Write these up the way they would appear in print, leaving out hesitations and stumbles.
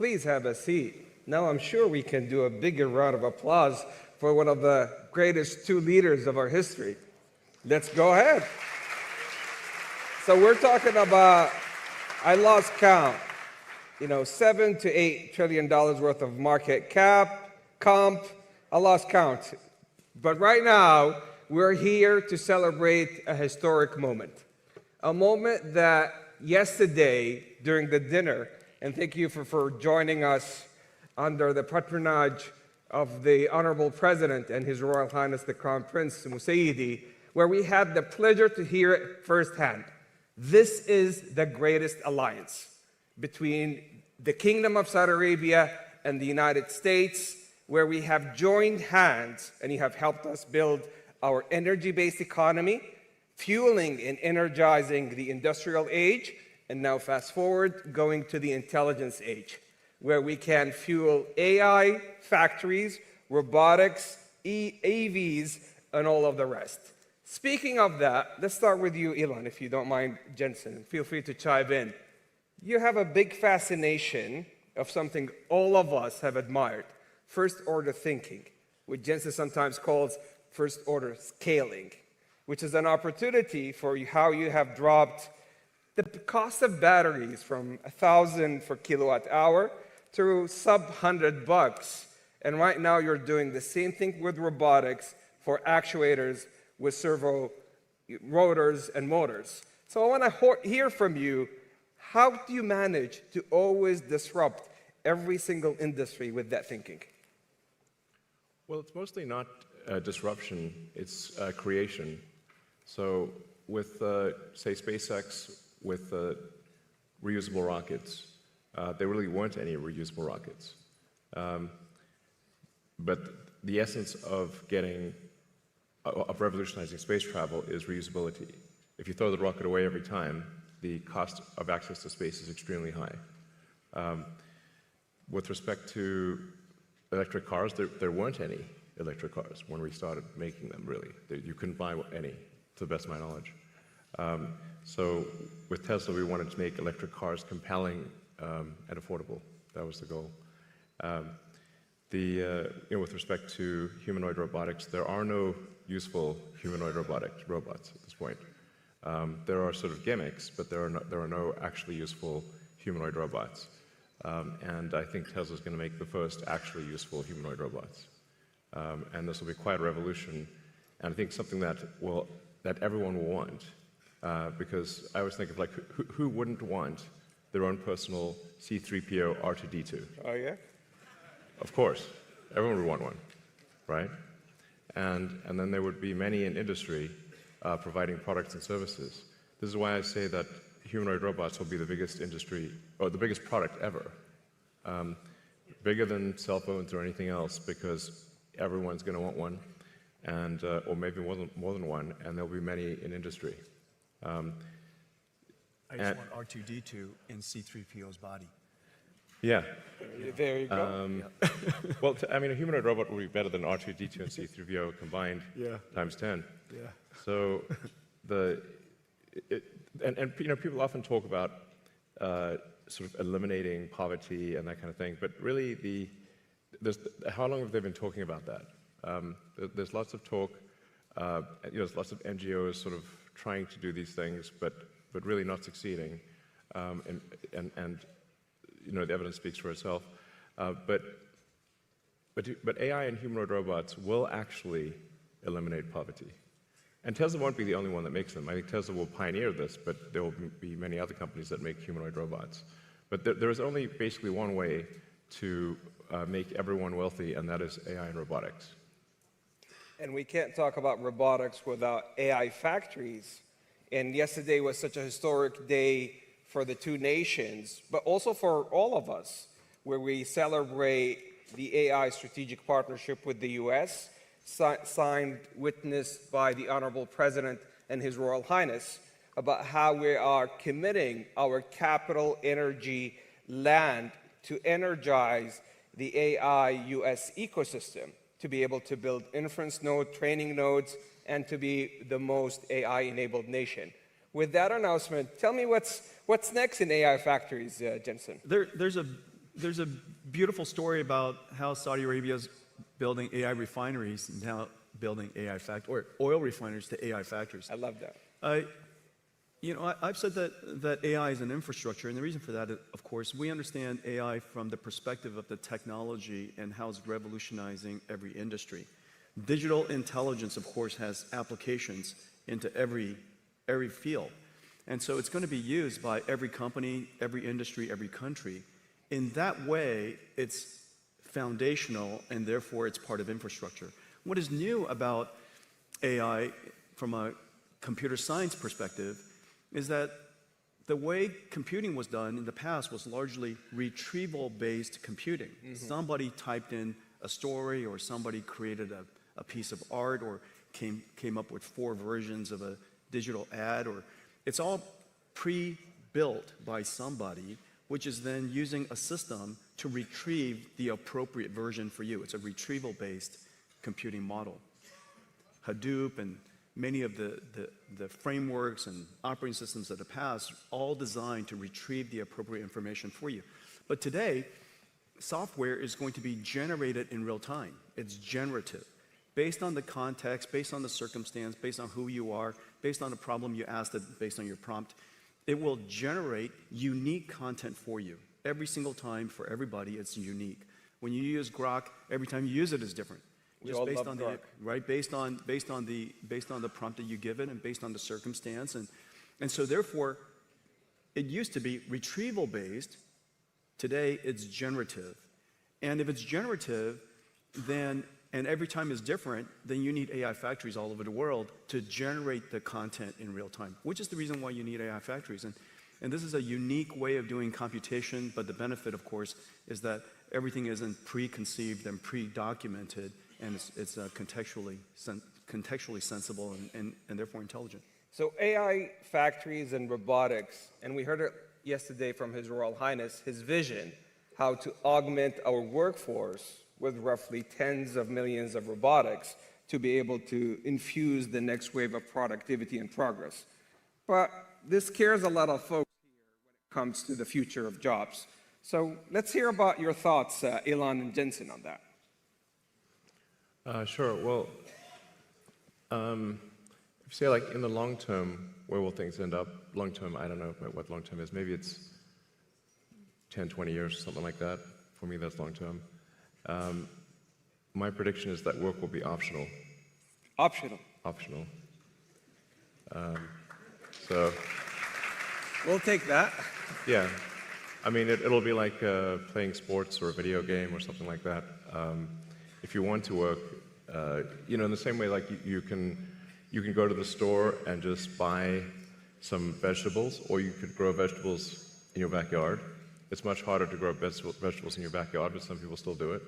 Please have a seat. Now I'm sure we can do a bigger round of applause for one of the greatest two leaders of our history. Let's go ahead. So we're talking about, I lost count, $7 to $8 trillion worth of market comp, I lost count. But right now, we're here to celebrate a historic moment. A moment that yesterday during the dinner, and thank you for joining us under the patronage of the Honorable President and His Royal Highness the Crown Prince Musaidi, where we had the pleasure to hear it firsthand. This is the greatest alliance between the Kingdom of Saudi Arabia and the United States, where we have joined hands and you have helped us build our energy-based economy, fueling and energizing the industrial age, and now fast forward, going to the intelligence age, where we can fuel AI factories, robotics, AVs, and all of the rest. Speaking of that, let's start with you, Elon, if you don't mind, Jensen. Feel free to chime in. You have a big fascination of something all of us have admired, first-order thinking, which Jensen sometimes calls first-order scaling, which is an opportunity for how you have dropped the cost of batteries from $1,000 per kilowatt hour to sub-$100. And right now you're doing the same thing with robotics for actuators with servo rotors and motors. So I want to hear from you, how do you manage to always disrupt every single industry with that thinking? Well, it's mostly not disruption, it's creation. So with, say, SpaceX, with reusable rockets, there really weren't any reusable rockets. But the essence of revolutionizing space travel is reusability. If you throw the rocket away every time, the cost of access to space is extremely high. With respect to electric cars, there weren't any electric cars when we started making them, really. You couldn't buy any, to the best of my knowledge. So with Tesla, we wanted to make electric cars compelling and affordable. That was the goal. With respect to humanoid robotics, there are no useful humanoid robots at this point. There are sort of gimmicks, but there are no actually useful humanoid robots. And I think Tesla's going to make the first actually useful humanoid robots. And this will be quite a revolution, and I think something that everyone will want. Because I always think of, like, who wouldn't want their own personal C-3PO R2-D2? Oh, yeah? Of course. Everyone would want one, right? And then there would be many in industry providing products and services. This is why I say that humanoid robots will be the biggest industry, or the biggest product ever. Bigger than cell phones or anything else, because everyone's going to want one, and or maybe more than one, and there'll be many in industry. I just want R2-D2 in C-3PO's body. Yeah. There you go. Well, I mean, a humanoid robot would be better than R2-D2 and C-3PO combined times 10. Yeah. So people often talk about sort of eliminating poverty and that kind of thing, but really how long have they been talking about that? There's lots of talk. There's lots of NGOs sort of trying to do these things, but really not succeeding. And the evidence speaks for itself. But AI and humanoid robots will actually eliminate poverty. And Tesla won't be the only one that makes them. I think Tesla will pioneer this, but there will be many other companies that make humanoid robots. But there is only basically one way to make everyone wealthy, and that is AI and robotics. And we can't talk about robotics without AI factories. And yesterday was such a historic day for the two nations, but also for all of us, where we celebrate the AI strategic partnership with the US, signed, witnessed by the Honorable President and His Royal Highness, about how we are committing our capital, energy, land to energize the AI US ecosystem, to be able to build inference nodes, training nodes, and to be the most AI-enabled nation. With that announcement, tell me what's next in AI factories, Jensen? There's a There's a beautiful story about how Saudi Arabia is building AI refineries and now building or oil refineries to AI factories. I love that. I've said that AI is an infrastructure, and the reason for that, of course, we understand AI from the perspective of the technology and how it's revolutionizing every industry. Digital intelligence, of course, has applications into every field. And so it's going to be used by every company, every industry, every country. In that way, it's foundational, and therefore it's part of infrastructure. What is new about AI from a computer science perspective is that the way computing was done in the past was largely retrieval-based computing. Somebody typed in a story, or somebody created a piece of art, or came up with 4 versions of a digital ad, or it's all pre-built by somebody, which is then using a system to retrieve the appropriate version for you. It's a retrieval-based computing model. Hadoop and many of the frameworks and operating systems of the past, all designed to retrieve the appropriate information for you. But today, software is going to be generated in real time. It's generative. Based on the context, based on the circumstance, based on who you are, based on the problem you asked, based on your prompt, it will generate unique content for you. Every single time, for everybody, it's unique. When you use Grok, every time you use it is different. Just based on the right, based on the prompt that you give it, and based on the circumstance, and so therefore, it used to be retrieval based. Today, it's generative, and if it's generative, then and every time is different, then you need AI factories all over the world to generate the content in real time, which is the reason why you need AI factories. And this is a unique way of doing computation, but the benefit, of course, is that everything isn't preconceived and pre-documented, and it's contextually sensible and therefore intelligent. So AI factories and robotics, and we heard it yesterday from His Royal Highness, his vision, how to augment our workforce with roughly tens of millions of robotics to be able to infuse the next wave of productivity and progress. But this scares a lot of folks here when it comes to the future of jobs. So let's hear about your thoughts, Elon and Jensen, on that. Sure. Well, if you say, like, in the long term, where will things end up? Long term, I don't know what long term is. Maybe it's 10, 20 years, something like that. For me, that's long term. My prediction is that work will be optional. Optional. Optional. So. We'll take that. Yeah. I mean, it'll be like playing sports or a video game or something like that. If you want to work, in the same way, like you can go to the store and just buy some vegetables, or you could grow vegetables in your backyard. It's much harder to grow vegetables in your backyard, but some people still do it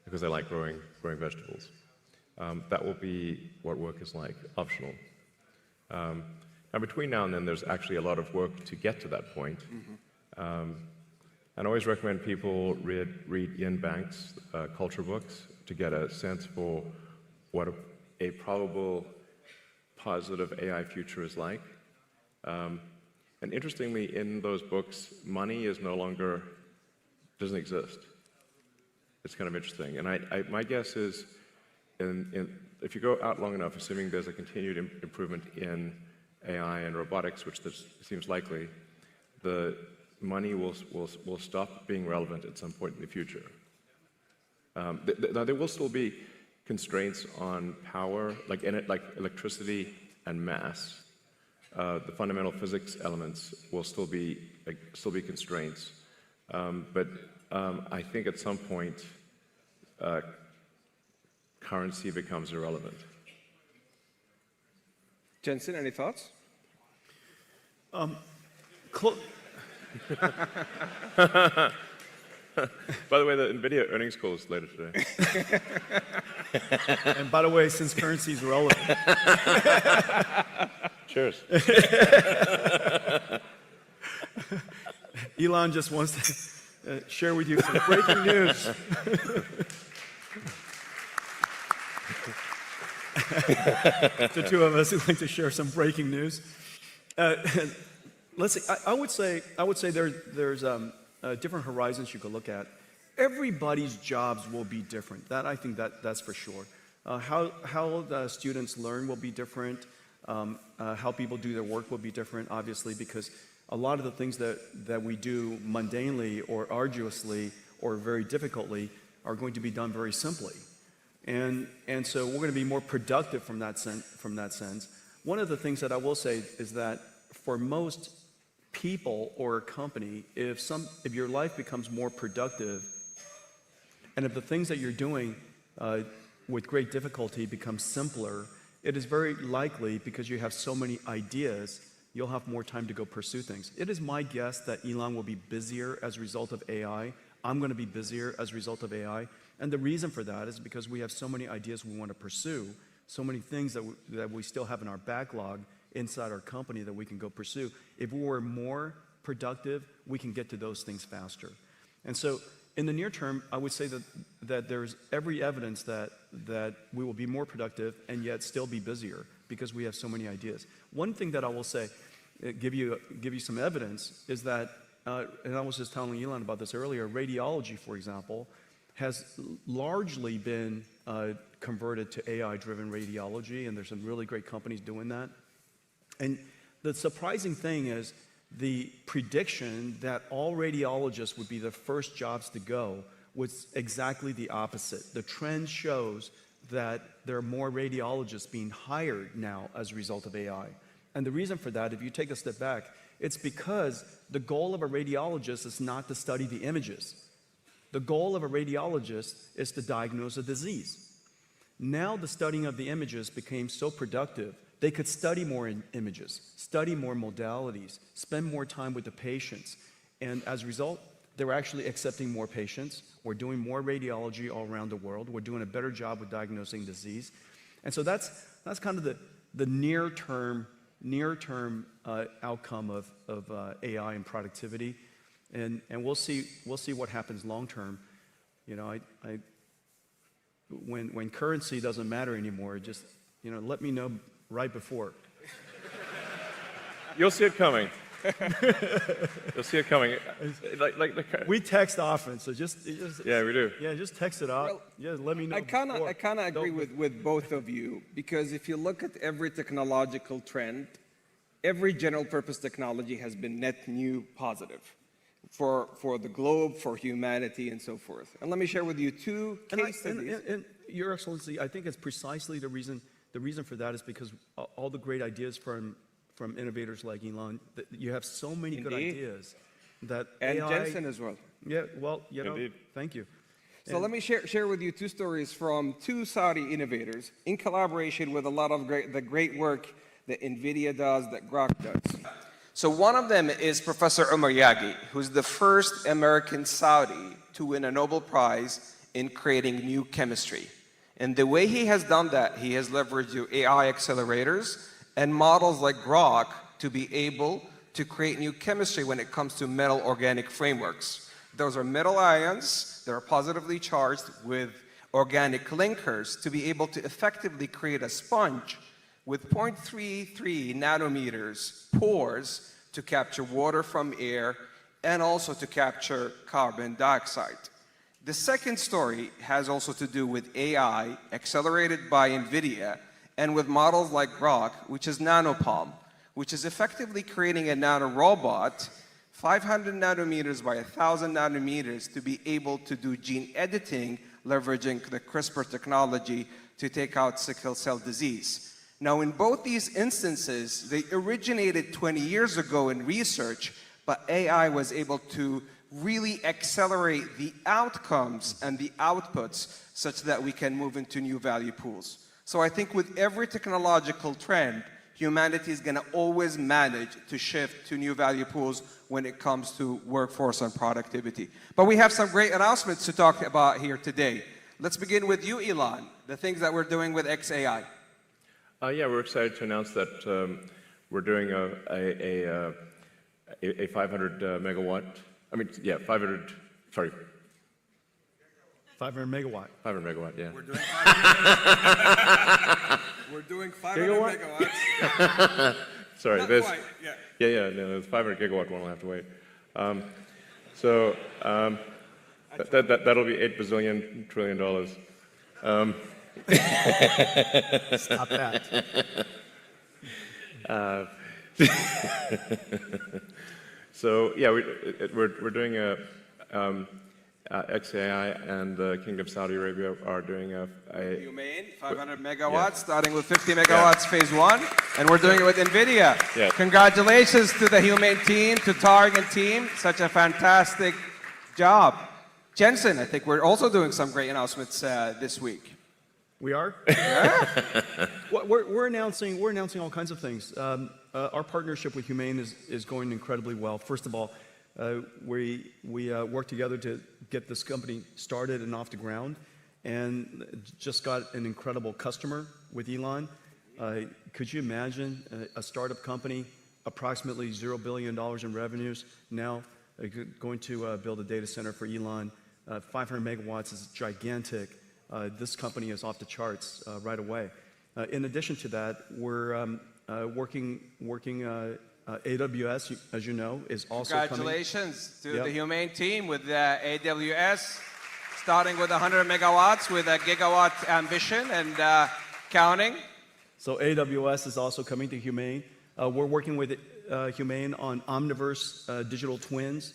because they like growing vegetables. That will be what work is like, optional. Now, between now and then, there's actually a lot of work to get to that point. And I always recommend people read Ian Banks' culture books to get a sense for what a probable positive AI future is like. And interestingly, in those books, money doesn't exist. It's kind of interesting. And my guess is, if you go out long enough, assuming there's a continued improvement in AI and robotics, which seems likely, the money will stop being relevant at some point in the future. Now, there will still be constraints on power, like electricity and mass. The fundamental physics elements will still be constraints, but I think at some point currency becomes irrelevant. Jensen, any thoughts? By the way, the NVIDIA earnings call is later today. And by the way, since currency is relevant. Cheers. Elon just wants to share with you some breaking news. The two of us would like to share some breaking news. Let's see. I would say there's different horizons you could look at. Everybody's jobs will be different. I think that's for sure. How the students learn will be different. How people do their work will be different, obviously, because a lot of the things that we do mundanely or arduously or very difficultly are going to be done very simply. And so we're going to be more productive from that sense. One of the things that I will say is that for most people or a company, if your life becomes more productive, and if the things that you're doing with great difficulty become simpler, it is very likely, because you have so many ideas, you'll have more time to go pursue things. It is my guess that Elon will be busier as a result of AI. I'm going to be busier as a result of AI. And the reason for that is because we have so many ideas we want to pursue, so many things that we still have in our backlog inside our company that we can go pursue. If we were more productive, we can get to those things faster. And so in the near term, I would say that there's every evidence that we will be more productive and yet still be busier because we have so many ideas. One thing that I will say, give you some evidence, is that, and I was just telling Elon about this earlier, radiology, for example, has largely been converted to AI-driven radiology, and there's some really great companies doing that. And the surprising thing is the prediction that all radiologists would be the first jobs to go was exactly the opposite. The trend shows that there are more radiologists being hired now as a result of AI. And the reason for that, if you take a step back, it's because the goal of a radiologist is not to study the images. The goal of a radiologist is to diagnose a disease. Now the studying of the images became so productive, they could study more images, study more modalities, spend more time with the patients. And as a result, they're actually accepting more patients. We're doing more radiology all around the world. We're doing a better job with diagnosing disease. And so that's kind of the near-term outcome of AI and productivity. And we'll see what happens long-term. You know, when currency doesn't matter anymore, just, you know, let me know right before. You'll see it coming. You'll see it coming. We text often, so just yeah, we do. Yeah, just text it out. Yeah, let me know. I kind of agree with both of you, because if you look at every technological trend, every general purpose technology has been net new positive for the globe, for humanity, and so forth. And let me share with you two case studies. And Your Excellency, I think it's precisely the reason for that is because all the great ideas from innovators like Elon, you have so many good ideas that and AI, Jensen as well. Yeah, well, you know, Indeed. thank you. So let me share with you two stories from two Saudi innovators in collaboration with a lot of the great work that NVIDIA does, that Grok does. So one of them is Professor Omar Yaghi, who's the first American Saudi to win a Nobel Prize in creating new chemistry. And the way he has done that, he has leveraged AI accelerators and models like Grok to be able to create new chemistry when it comes to metal organic frameworks. Those are metal ions that are positively charged with organic linkers to be able to effectively create a sponge with 0.33 nanometers pores to capture water from air and also to capture carbon dioxide. The second story has also to do with AI accelerated by NVIDIA and with models like Grok, which is nanopalm, which is effectively creating a nanorobot 500 nanometers by 1,000 nanometers to be able to do gene editing, leveraging the CRISPR technology to take out sickle cell disease. Now, in both these instances, they originated 20 years ago in research, but AI was able to really accelerate the outcomes and the outputs such that we can move into new value pools. So I think with every technological trend, humanity is going to always manage to shift to new value pools when it comes to workforce and productivity. But we have some great announcements to talk about here today. Let's begin with you, Elon, the things that we're doing with XAI. Yeah, we're excited to announce that we're doing a 500 megawatt. I mean, yeah, 500. Sorry. 500 megawatt. 500 megawatt. Yeah. We're doing 500. We're doing 500 megawatts. Sorry. Not this. quite, yeah. Yeah. No, the 500 gigawatt one will have to wait. So that'll be $8 bazillion trillion. Stop that. So yeah, we're doing a XAI and the Kingdom of Saudi Arabia are doing a Humane, 500 megawatts, starting with 50 megawatts phase one, and we're doing it with NVIDIA. Yeah. Congratulations to the Humane team, to Targ and team, such a fantastic job. Jensen, I think we're also doing some great announcements this week. We are? Yeah. Well, we're announcing all kinds of things. Our partnership with Humane is going incredibly well. First of all, we worked together to get this company started and off the ground, and just got an incredible customer with Elon. Could you imagine a startup company, approximately $0 billion in revenues, now going to build a data center for Elon? 500 megawatts is gigantic. This company is off the charts right away. In addition to that, we're working AWS, as you know, is also Congratulations coming. to the Humane team with AWS, starting with 100 megawatts with a gigawatt ambition and counting. So AWS is also coming to Humane. We're working with Humane on Omniverse digital twins.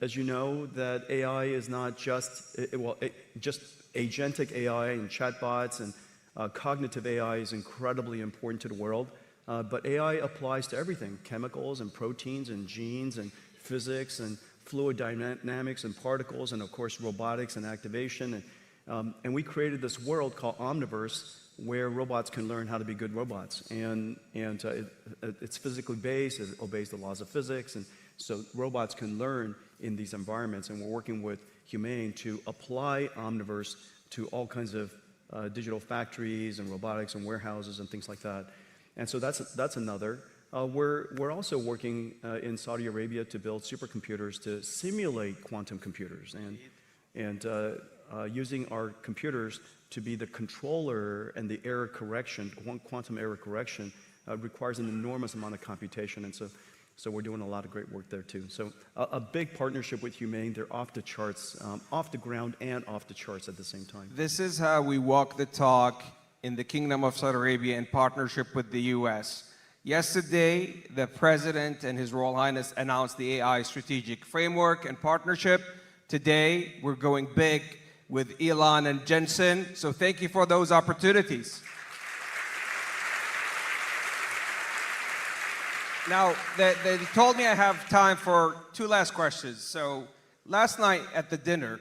As you know, that AI is not just, just agentic AI and chatbots and cognitive AI is incredibly important to the world. But AI applies to everything, chemicals and proteins and genes and physics and fluid dynamics and particles and, of course, robotics and activation. And we created this world called Omniverse where robots can learn how to be good robots. And it's physically based, it obeys the laws of physics, and so robots can learn in these environments. And we're working with Humane to apply Omniverse to all kinds of digital factories and robotics and warehouses and things like that. And so that's another. We're also working in Saudi Arabia to build supercomputers to simulate quantum computers, and using our computers to be the controller and the error correction. Quantum error correction requires an enormous amount of computation, and so we're doing a lot of great work there too. So a big partnership with Humane. They're off the charts, off the ground and off the charts at the same time. This is how we walk the talk in the Kingdom of Saudi Arabia in partnership with the US. Yesterday, the President and His Royal Highness announced the AI strategic framework and partnership. Today, we're going big with Elon and Jensen. So thank you for those opportunities. Now, they told me I have time for two last questions. So last night at the dinner,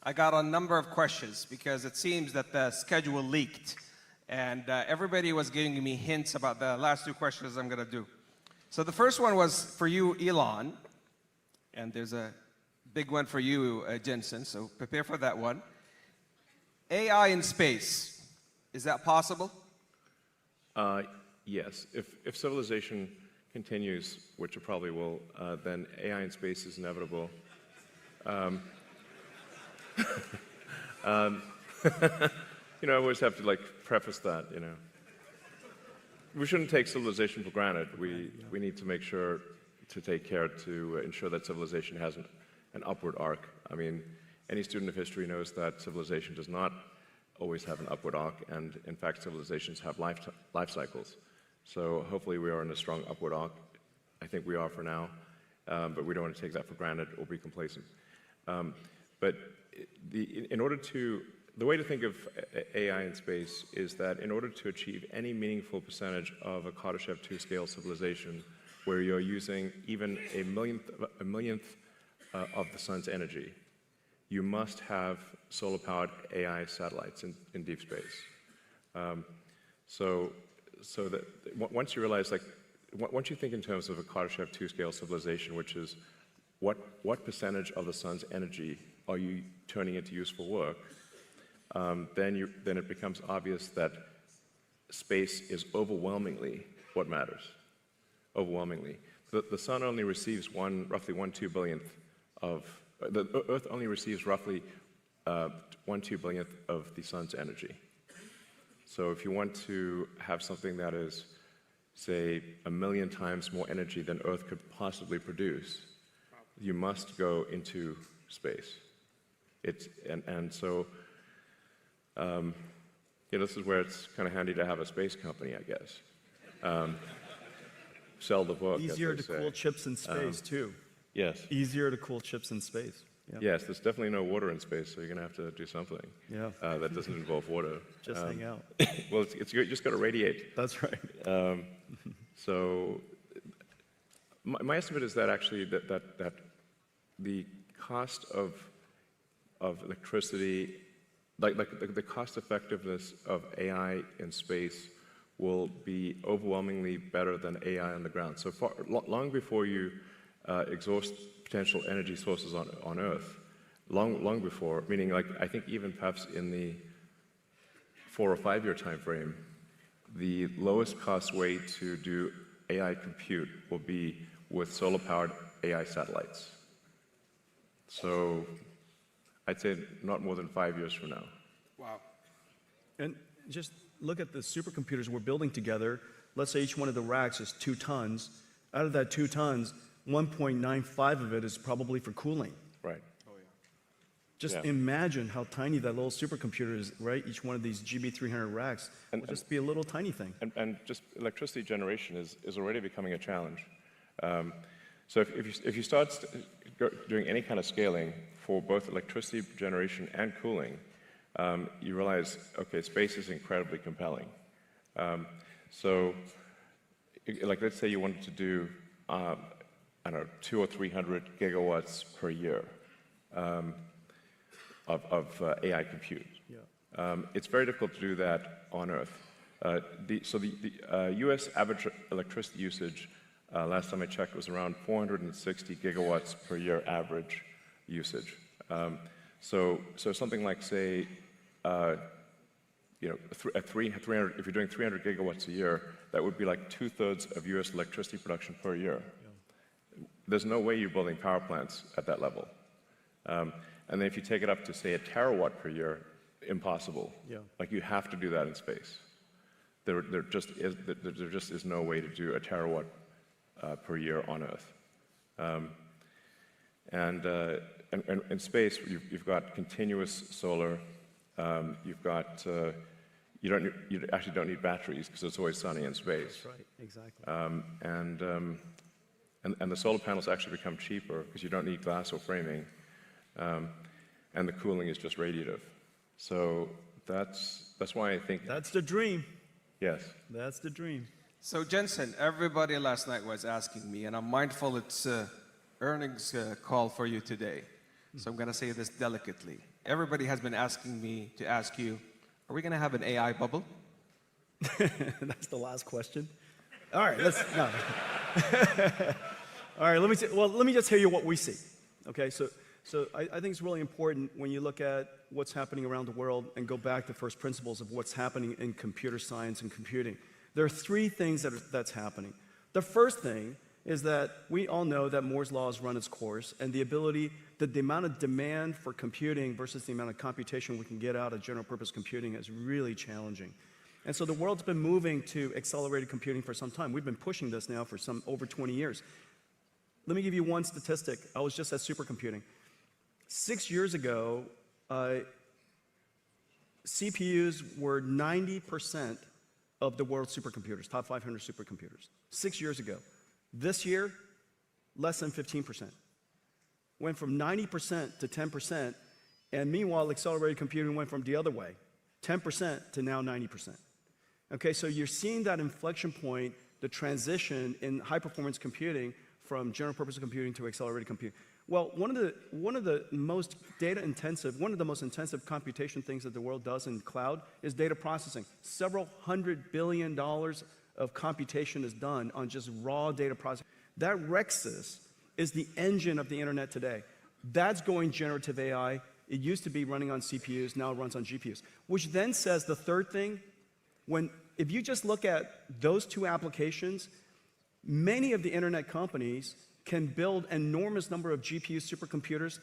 I got a number of questions because it seems that the schedule leaked. And everybody was giving me hints about the last two questions I'm going to do. So the first one was for you, Elon. And there's a big one for you, Jensen. So prepare for that one. AI in space, is that possible? Yes. If civilization continues, which it probably will, then AI in space is inevitable. You know, I always have to preface that, you know. We shouldn't take civilization for granted. We need to make sure to take care to ensure that civilization has an upward arc. I mean, any student of history knows that civilization does not always have an upward arc, and in fact, civilizations have life cycles. So hopefully we are in a strong upward arc. I think we are for now, but we don't want to take that for granted or be complacent. But the way to think of AI in space is that in order to achieve any meaningful percentage of a Kardashev 2 scale civilization, where you're using even a millionth of the sun's energy, you must have solar-powered AI satellites in deep space. So that once you realize, once you think in terms of a Kardashev 2 scale civilization, which is what percentage of the sun's energy are you turning into useful work, then it becomes obvious that space is overwhelmingly what matters. Overwhelmingly, the sun only receives roughly 1/2 billionth of the Earth only receives roughly 1/2 billionth of the sun's energy. So if you want to have something that is, say, 1 million times more energy than Earth could possibly produce, you must go into space. So this is where it's kind of handy to have a space company, I guess. Sell the book. Easier to cool chips in space, too. Yes. Easier to cool chips in space. Yeah. Yes, there's definitely no water in space, so you're going to have to do something that doesn't involve water. Just hang out. Well, you just got to radiate. That's right. So my estimate is that actually that the cost of electricity, like the cost effectiveness of AI in space will be overwhelmingly better than AI on the ground. So long before you exhaust potential energy sources on Earth, long before, meaning like I think even perhaps in the 4 or 5 year time frame, the lowest cost way to do AI compute will be with solar-powered AI satellites. So I'd say not more than 5 years from now. Wow. And just look at the supercomputers we're building together. Let's say each one of the racks is 2 tons. Out of that 2 tons, 1.95 of it is probably for cooling. Right. Just imagine how tiny that little supercomputer is, right? Each one of these GB300 racks will just be a little tiny thing. And just electricity generation is already becoming a challenge. So if you start doing any kind of scaling for both electricity generation and cooling, you realize, okay, space is incredibly compelling. So, like, let's say you wanted to do, I don't know, 200 or 300 gigawatts per year of AI compute. Yeah. It's very difficult to do that on Earth. So the U.S. average electricity usage, last time I checked, was around 460 gigawatts per year average usage. So something like, say, at 300, if you're doing 300 gigawatts a year, that would be like 2/3 of U.S. electricity production per year. Yeah. There's no way you're building power plants at that level. And then if you take it up to, say, a terawatt per year, impossible. Yeah. Like, you have to do that in space. There just is no way to do a terawatt per year on Earth. And in space, you've got continuous solar. You've got you actually don't need batteries because it's always sunny in space. That's right, exactly. And the solar panels actually become cheaper because you don't need glass or framing, and the cooling is just radiative. So that's why I think that's the dream. Yes, that's the dream. So Jensen, everybody last night was asking me, and I'm mindful it's earnings call for you today. So I'm going to say this delicately. Everybody has been asking me to ask you, are we going to have an AI bubble? That's the last question. All right, no. All right, let me just tell you what we see. Okay, so I think it's really important when you look at what's happening around the world and go back to first principles of what's happening in computer science and computing. There are 3 things that's happening. The first thing is that we all know that Moore's law has run its course, and the amount of demand for computing versus the amount of computation we can get out of general purpose computing is really challenging. And so the world's been moving to accelerated computing for some time. We've been pushing this now for over 20 years. Let me give you one statistic. I was just at supercomputing. 6 years ago, CPUs were 90% of the world's supercomputers, top 500 supercomputers. 6 years ago. This year, less than 15%. Went from 90% to 10%, and meanwhile, accelerated computing went from the other way, 10% to now 90%. Okay, so you're seeing that inflection point, the transition in high-performance computing from general-purpose computing to accelerated computing. Well, one of the most data-intensive, one of the most intensive computation things that the world does in cloud is data processing. Several $100 billion of computation is done on just raw data processing. That Rexus is the engine of the internet today. That's going generative AI. It used to be running on CPUs, now it runs on GPUs. Which then says the third thing, if you just look at those 2 applications, many of the internet companies can build an enormous number of GPU supercomputers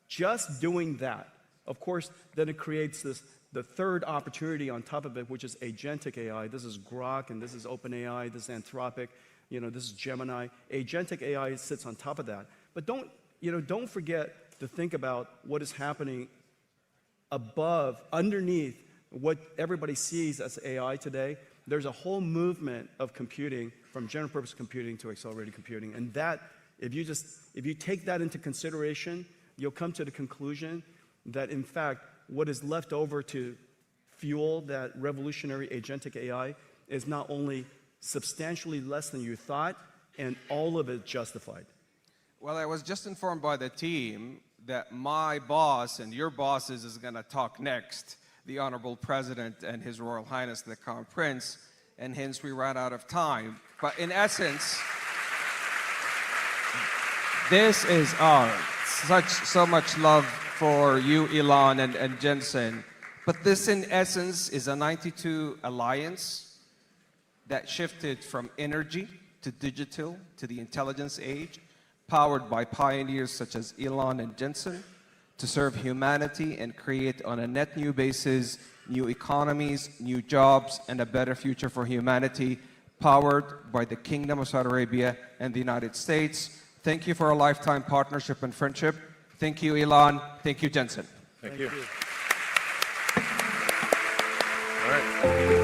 just doing that. Of course, then it creates the third opportunity on top of it, which is agentic AI. This is Grok, and this is OpenAI, this is Anthropic, this is Gemini. Agentic AI sits on top of that. But don't forget to think about what is happening underneath what everybody sees as AI today. There's a whole movement of computing, from general purpose computing to accelerated computing. And that, if you take that into consideration, you'll come to the conclusion that, in fact, what is left over to fuel that revolutionary agentic AI is not only substantially less than you thought, and all of it justified. Well, I was just informed by the team that my boss and your bosses is going to talk next, the Honorable President and His Royal Highness the Crown Prince, and hence we ran out of time. But in essence, this is so much love for you, Elon, and Jensen. But this, in essence, is a 92 alliance that shifted from energy to digital to the intelligence age, powered by pioneers such as Elon and Jensen, to serve humanity and create on a net new basis new economies, new jobs, and a better future for humanity, powered by the Kingdom of Saudi Arabia and the United States. Thank you for a lifetime partnership and friendship. Thank you, Elon. Thank you, Jensen. Thank you. All right.